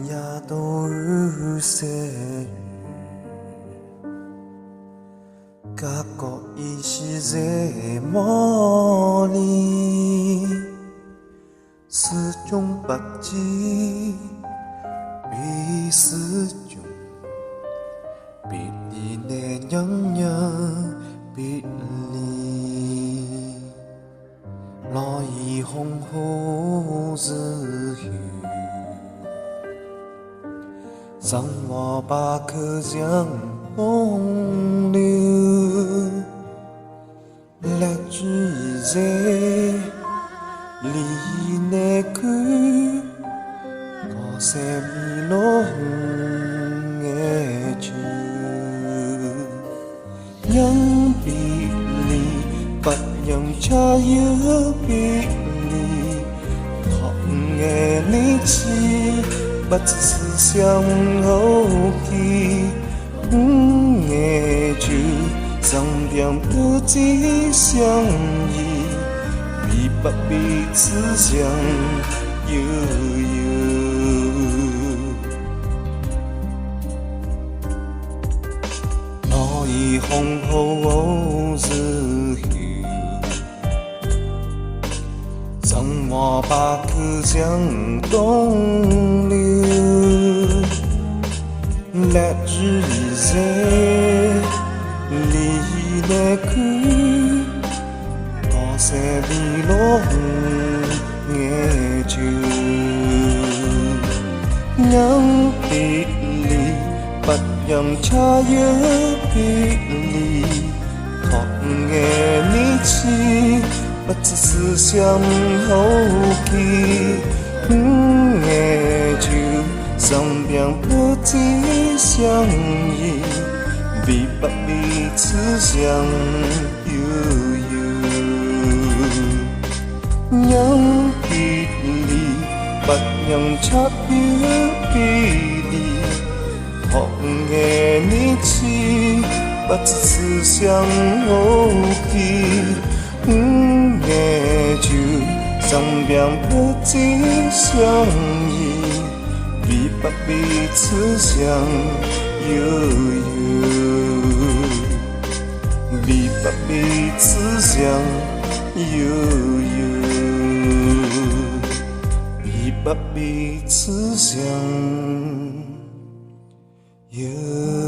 呀都日些雨，甲个伊是热茉莉，丝中不知比丝中，别离那样样别离，来以红后日雨。让我把颗江东流，来自这里那个我是米龙的酒，让别离不让茶叶别离，痛的你知。不只是相后期，爱就上边不知相依，彼不彼此相悠悠。我已红后日雨，让我把颗江东流。来自这里那个我是米龙的酒，让别离不让茶叶别离，痛的你知不只是相后期，爱就上边不知相依，彼不彼此相悠悠。让别离不让茶叶别离，痛的你知不只是相后期，爱就上边不知相依。彼不彼此相悠悠，彼不彼此相悠悠，彼不彼此相悠悠。